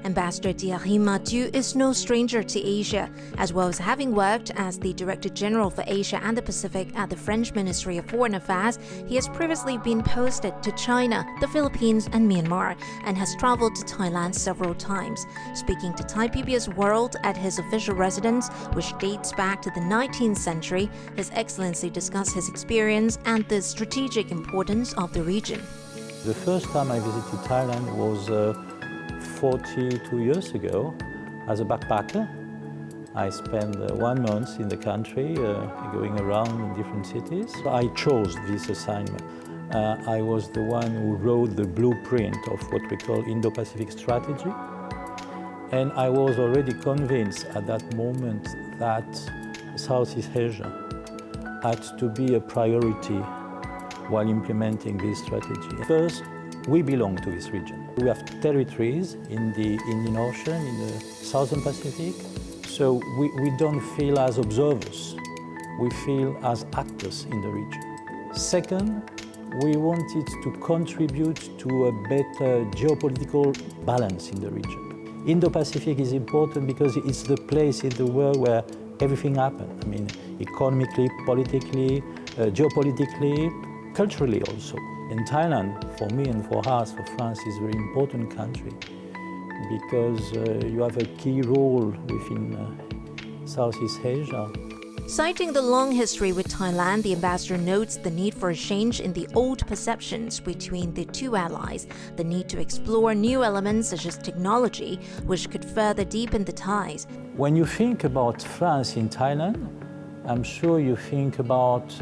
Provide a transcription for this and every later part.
Ambassador Thierry Mathieu is no stranger to Asia, as well as having worked as the Director General for Asia and the Pacific at the French Ministry of Foreign Affairs. He has previously been posted to China, the Philippines and Myanmar, and has traveled to Thailand several times. Speaking to Thai PBS World at his official residence, which dates back to the 19th century, His Excellency discussed his experience and the strategic importance of the region. The first time I visited Thailand was 42 years ago as a backpacker. I spent 1 month in the country, going around in different cities. I chose this assignment. I was the one who wrote the blueprint of what we call Indo-Pacific strategy. And I was already convinced at that moment that Southeast Asia had to be a priority while implementing this strategy. First, we belong to this region. We have territories in the Indian Ocean, in the Southern Pacific, so we don't feel as observers, we feel as actors in the region. Second, we wanted to contribute to a better geopolitical balance in the region. Indo-Pacific is important because it's the place in the world where everything happens. I mean, economically, politically, geopolitically, culturally also. And Thailand, for me and for us, for France, is a very important country because you have a key role within Southeast Asia. Citing the long history with Thailand, the ambassador notes the need for a change in the old perceptions between the two allies, the need to explore new elements such as technology, which could further deepen the ties. When you think about France in Thailand, I'm sure you think about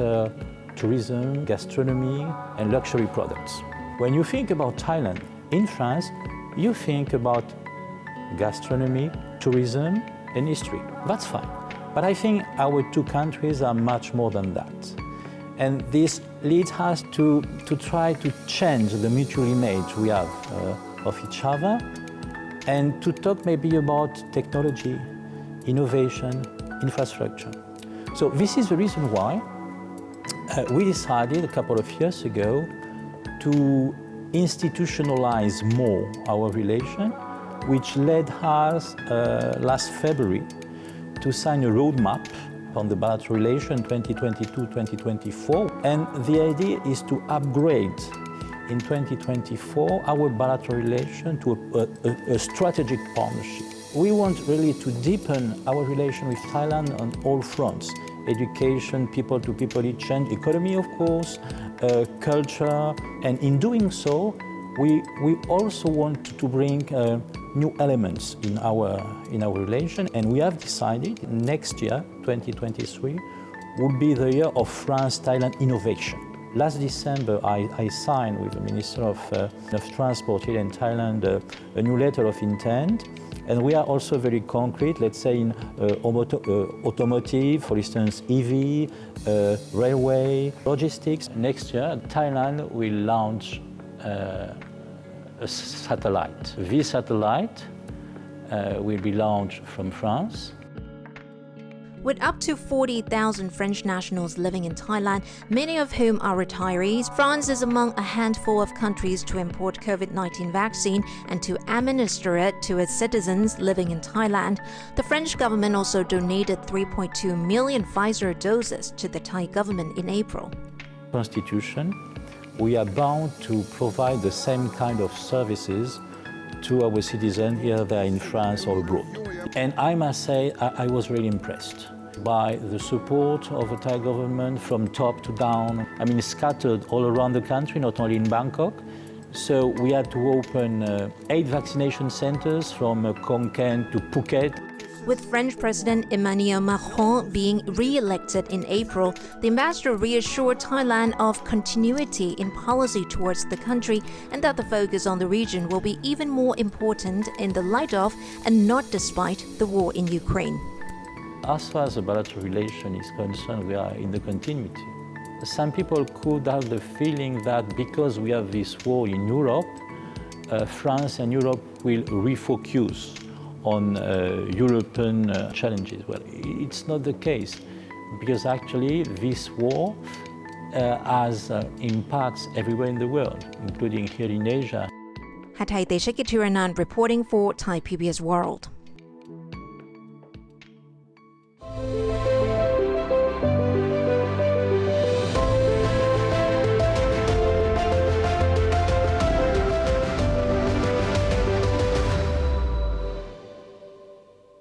tourism, gastronomy, and luxury products. When you think about Thailand in France, you think about gastronomy, tourism, and history. That's fine. But I think our two countries are much more than that. And this leads us to try to change the mutual image we have of each other and to talk maybe about technology, innovation, infrastructure. So this is the reason why we decided a couple of years ago to institutionalize more our relation, which led us last February to sign a roadmap on the bilateral relation 2022-2024. And the idea is to upgrade in 2024 our bilateral relation to a strategic partnership. We want really to deepen our relation with Thailand on all fronts. Education, people-to-people exchange, economy, of course, culture. And in doing so, we also want to bring new elements in our relation. And we have decided next year, 2023, will be the year of France-Thailand innovation. Last December, I signed with the Minister of Transport here in Thailand a new letter of intent. And we are also very concrete, let's say in automotive, for instance, EV, railway, logistics. Next year, Thailand will launch a satellite. This satellite will be launched from France. With up to 40,000 French nationals living in Thailand, many of whom are retirees, France is among a handful of countries to import COVID-19 vaccine and to administer it to its citizens living in Thailand. The French government also donated 3.2 million Pfizer doses to the Thai government in April. Constitution, we are bound to provide the same kind of services to our citizens, either they're in France or abroad. And I must say, I was really impressed by the support of the Thai government from top to down. I mean, scattered all around the country, not only in Bangkok. So we had to open 8 vaccination centers from Khon Kaen to Phuket. With French President Emmanuel Macron being re-elected in April, the ambassador reassured Thailand of continuity in policy towards the country and that the focus on the region will be even more important in the light of and not despite the war in Ukraine. As far as the bilateral relation is concerned, we are in the continuity. some people could have the feeling that because we have this war in Europe, France and Europe will refocus on European challenges. Well, it's not the case because actually this war has impacts everywhere in the world, including here in Asia. Hatay Tes Kitiranan reporting for Thai PBS World.